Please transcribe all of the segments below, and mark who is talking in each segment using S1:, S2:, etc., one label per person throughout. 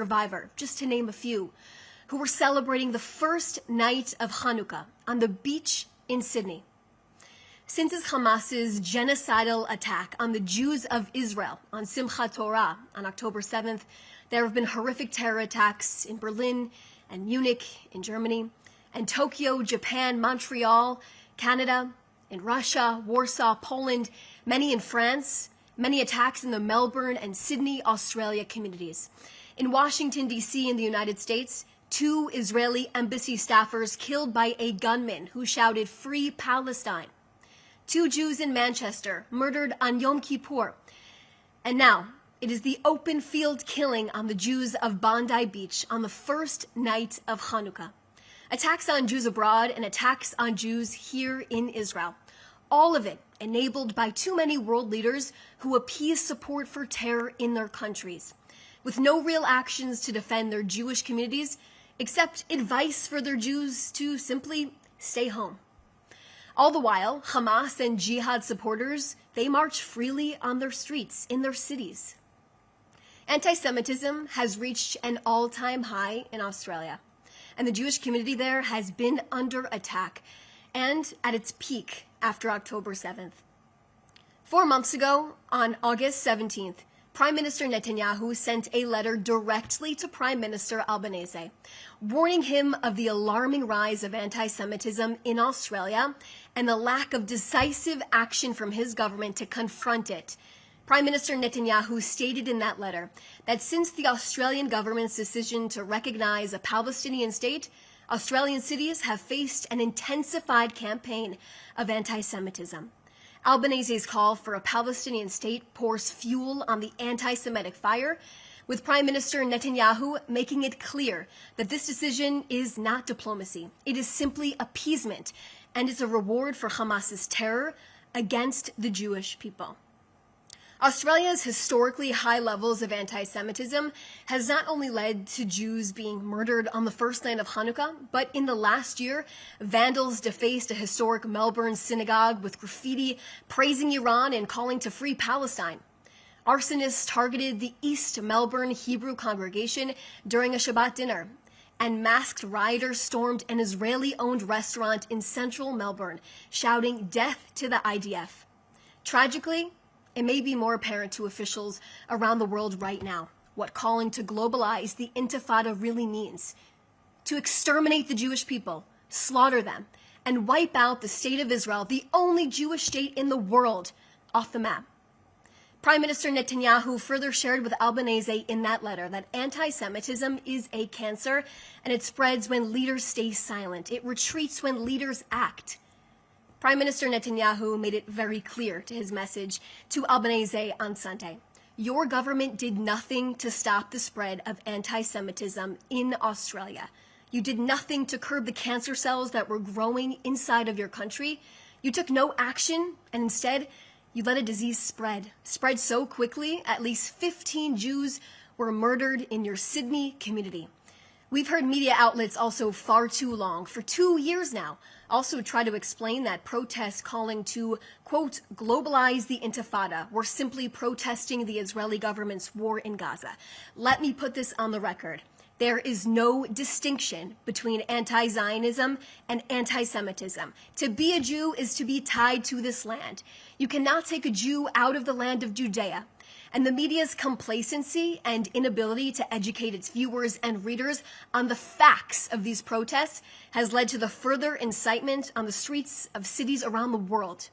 S1: survivor, just to name a few, who were celebrating the first night of Hanukkah on the beach in Sydney. Since Hamas's genocidal attack on the Jews of Israel on Simchat Torah on October 7th, there have been horrific terror attacks in Berlin and Munich in Germany, and Tokyo, Japan, Montreal, Canada, in Russia, Warsaw, Poland, many in France, many attacks in the Melbourne and Sydney, Australia communities. In Washington, D.C. in the United States, 2 Israeli embassy staffers killed by a gunman who shouted, "Free Palestine." 2 Jews in Manchester murdered on Yom Kippur. And now, it is the open field killing on the Jews of Bondi Beach on the first night of Hanukkah. Attacks on Jews abroad and attacks on Jews here in Israel. All of it enabled by too many world leaders who appease support for terror in their countries, with no real actions to defend their Jewish communities, except advice for their Jews to simply stay home. All the while, Hamas and jihad supporters, they march freely on their streets in their cities. Anti-Semitism has reached an all-time high in Australia, and the Jewish community there has been under attack and at its peak after October 7th. 4 months ago, on August 17th, Prime Minister Netanyahu sent a letter directly to Prime Minister Albanese, warning him of the alarming rise of anti-Semitism in Australia and the lack of decisive action from his government to confront it. Prime Minister Netanyahu stated in that letter that since the Australian government's decision to recognize a Palestinian state, Australian cities have faced an intensified campaign of anti-Semitism. Albanese's call for a Palestinian state pours fuel on the anti-Semitic fire, with Prime Minister Netanyahu making it clear that this decision is not diplomacy. It is simply appeasement, and is a reward for Hamas's terror against the Jewish people. Australia's historically high levels of anti-Semitism has not only led to Jews being murdered on the first night of Hanukkah, but in the last year, vandals defaced a historic Melbourne synagogue with graffiti praising Iran and calling to free Palestine. Arsonists targeted the East Melbourne Hebrew congregation during a Shabbat dinner, and masked rioters stormed an Israeli-owned restaurant in central Melbourne, shouting "Death to the IDF." Tragically, it may be more apparent to officials around the world right now what calling to globalize the Intifada really means: to exterminate the Jewish people, slaughter them, and wipe out the state of Israel, the only Jewish state in the world, off the map. Prime Minister Netanyahu further shared with Albanese in that letter that anti-Semitism is a cancer, and it spreads when leaders stay silent. It retreats when leaders act. Prime Minister Netanyahu made it very clear to his message to Albanese on Sunday. Your government did nothing to stop the spread of anti-Semitism in Australia. You did nothing to curb the cancer cells that were growing inside of your country. You took no action, and instead, you let a disease spread so quickly, at least 15 Jews were murdered in your Sydney community. We've heard media outlets also far too long, for 2 years now, also try to explain that protests calling to, quote, globalize the Intifada were simply protesting the Israeli government's war in Gaza. Let me put this on the record. There is no distinction between anti-Zionism and anti-Semitism. To be a Jew is to be tied to this land. You cannot take a Jew out of the land of Judea. And the media's complacency and inability to educate its viewers and readers on the facts of these protests has led to the further incitement on the streets of cities around the world.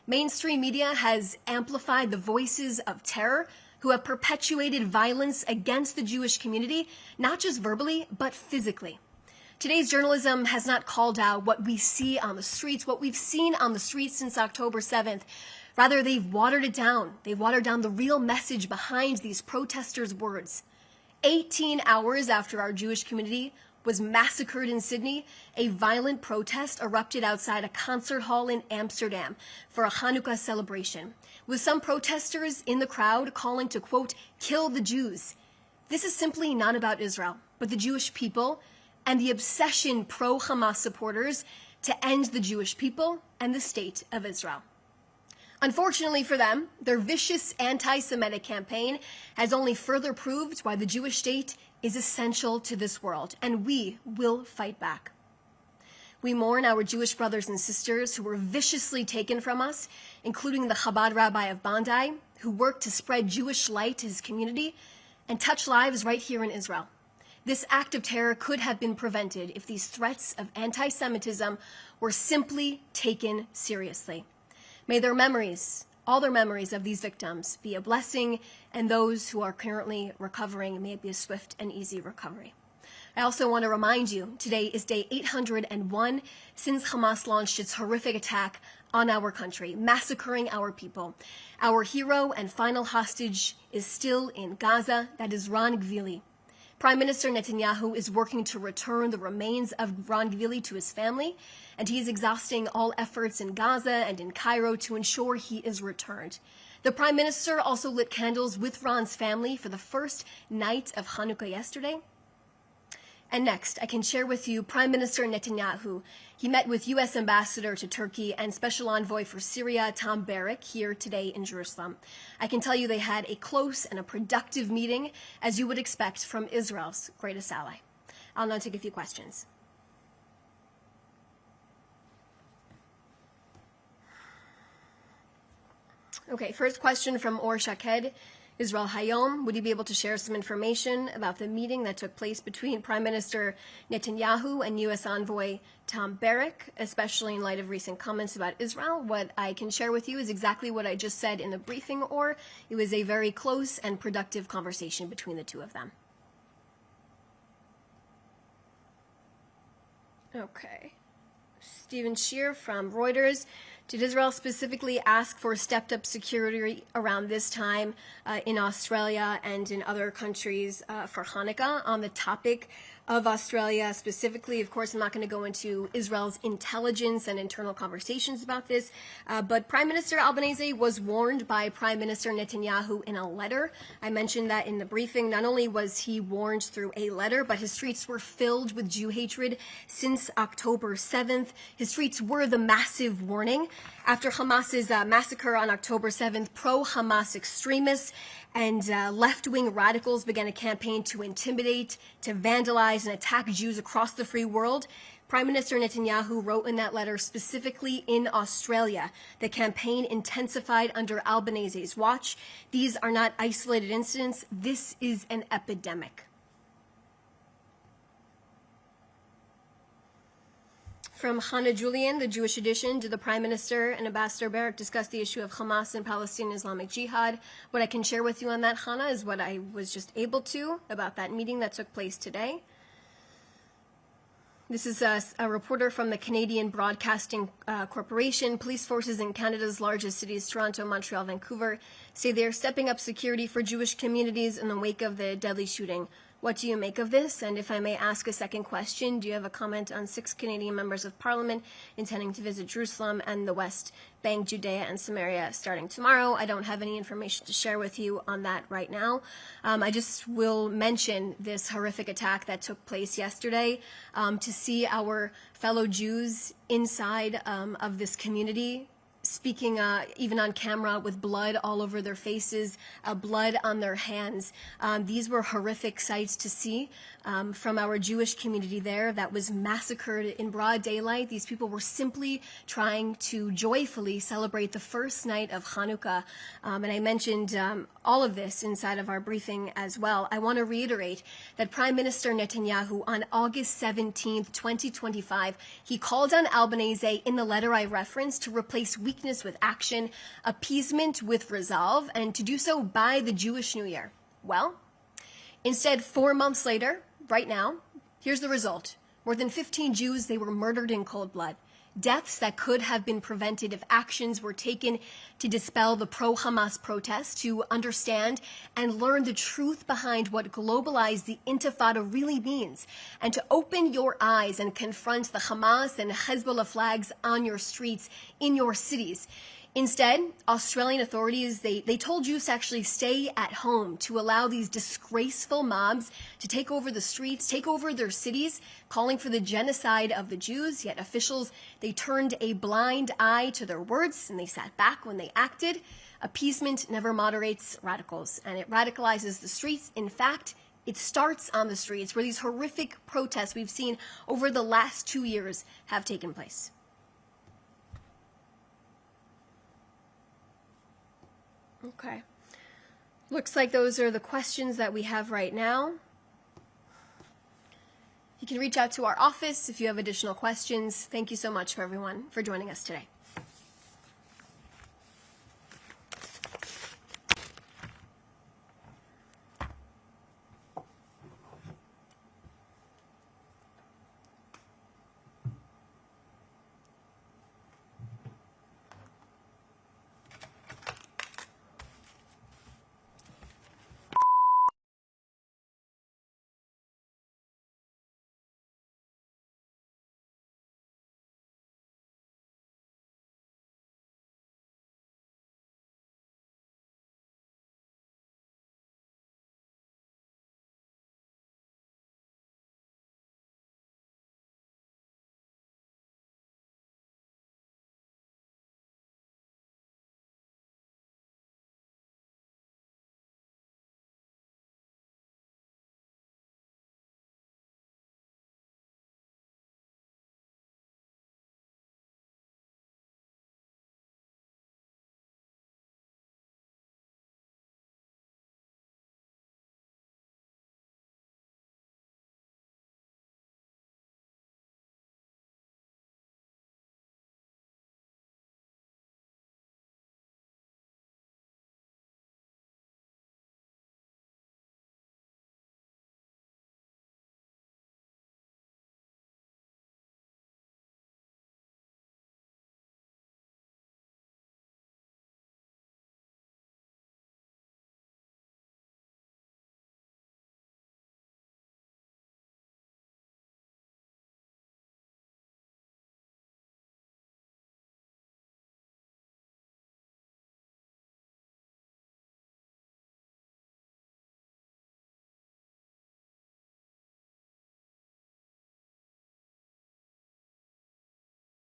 S1: Mainstream media has amplified the voices of terror who have perpetuated violence against the Jewish community, not just verbally, but physically. Today's journalism has not called out what we see on the streets, what we've seen on the streets since October 7th. Rather, they've watered it down. They've watered down the real message behind these protesters' words. 18 hours after our Jewish community was massacred in Sydney, a violent protest erupted outside a concert hall in Amsterdam for a Hanukkah celebration, with some protesters in the crowd calling to, quote, kill the Jews. This is simply not about Israel, but the Jewish people and the obsession pro-Hamas supporters to end the Jewish people and the state of Israel. Unfortunately for them, their vicious anti-Semitic campaign has only further proved why the Jewish state is essential to this world, and we will fight back. We mourn our Jewish brothers and sisters who were viciously taken from us, including the Chabad rabbi of Bondi, who worked to spread Jewish light to his community and touch lives right here in Israel. This act of terror could have been prevented if these threats of anti-Semitism were simply taken seriously. May their memories, all their memories of these victims, be a blessing, and those who are currently recovering, may it be a swift and easy recovery. I also want to remind you, today is day 801 since Hamas launched its horrific attack on our country, massacring our people. Our hero and final hostage is still in Gaza, that is Ron Gvili. Prime Minister Netanyahu is working to return the remains of Ron Gvili to his family, and he is exhausting all efforts in Gaza and in Cairo to ensure he is returned. The Prime Minister also lit candles with Ron's family for the first night of Hanukkah yesterday. And next, I can share with you Prime Minister Netanyahu. He met with U.S. Ambassador to Turkey and Special Envoy for Syria, Tom Barrack, here today in Jerusalem. I can tell you they had a close and a productive meeting, as you would expect from Israel's greatest ally. I'll now take a few questions. Okay, first question from Or Shaked. Israel Hayom, would you be able to share some information about the meeting that took place between Prime Minister Netanyahu and U.S. Envoy Tom Barrack, especially in light of recent comments about Israel? What I can share with you is exactly what I just said in the briefing, or it was a very close and productive conversation between the two of them. Okay. Stephen Shear from Reuters. Did Israel specifically ask for stepped-up security around this time in Australia and in other countries for Hanukkah? On the topic of Australia specifically, of course, I'm not going to go into Israel's intelligence and internal conversations about this, but Prime Minister Albanese was warned by Prime Minister Netanyahu in a letter. I mentioned that in the briefing. Not only was he warned through a letter, but his streets were filled with Jew hatred since October 7th. His streets were the massive warning. After Hamas's massacre on October 7th, pro-Hamas extremists and left-wing radicals began a campaign to intimidate, to vandalize, and attack Jews across the free world. Prime Minister Netanyahu wrote in that letter specifically in Australia. The campaign intensified under Albanese's watch. These are not isolated incidents. This is an epidemic. From Hannah Julian, the Jewish edition, did the Prime Minister and Ambassador Barrack discuss the issue of Hamas and Palestinian Islamic Jihad? What I can share with you on that, Hannah, is what I was just able to about that meeting that took place today. This is a reporter from the Canadian Broadcasting Corporation. Police forces in Canada's largest cities, Toronto, Montreal, Vancouver, say they are stepping up security for Jewish communities in the wake of the deadly shooting. What do you make of this? And if I may ask a second question, do you have a comment on 6 Canadian members of Parliament intending to visit Jerusalem and the West Bank, Judea, and Samaria starting tomorrow? I don't have any information to share with you on that right now. I just will mention this horrific attack that took place yesterday. To see our fellow Jews inside of this community speaking even on camera with blood all over their faces, blood on their hands. These were horrific sights to see from our Jewish community there that was massacred in broad daylight. These people were simply trying to joyfully celebrate the first night of Hanukkah. And I mentioned all of this inside of our briefing as well. I want to reiterate that Prime Minister Netanyahu on August 17th, 2025, he called on Albanese in the letter I referenced to replace weakness with action, appeasement with resolve, and to do so by the Jewish New Year. Well, instead, 4 months later, right now, here's the result. More than 15 Jews, they were murdered in cold blood. Deaths that could have been prevented if actions were taken to dispel the pro-Hamas protests, to understand and learn the truth behind what globalized the Intifada really means, and to open your eyes and confront the Hamas and Hezbollah flags on your streets, in your cities. Instead, Australian authorities, they told Jews to actually stay at home, to allow these disgraceful mobs to take over the streets, take over their cities, calling for the genocide of the Jews. Yet officials, they turned a blind eye to their words and they sat back when they acted. Appeasement never moderates radicals, and it radicalizes the streets. In fact, It starts on the streets where these horrific protests we've seen over the last 2 years have taken place. Okay. Looks like those are the questions that we have right now. You can reach out to our office if you have additional questions. Thank you so much for everyone for joining us today.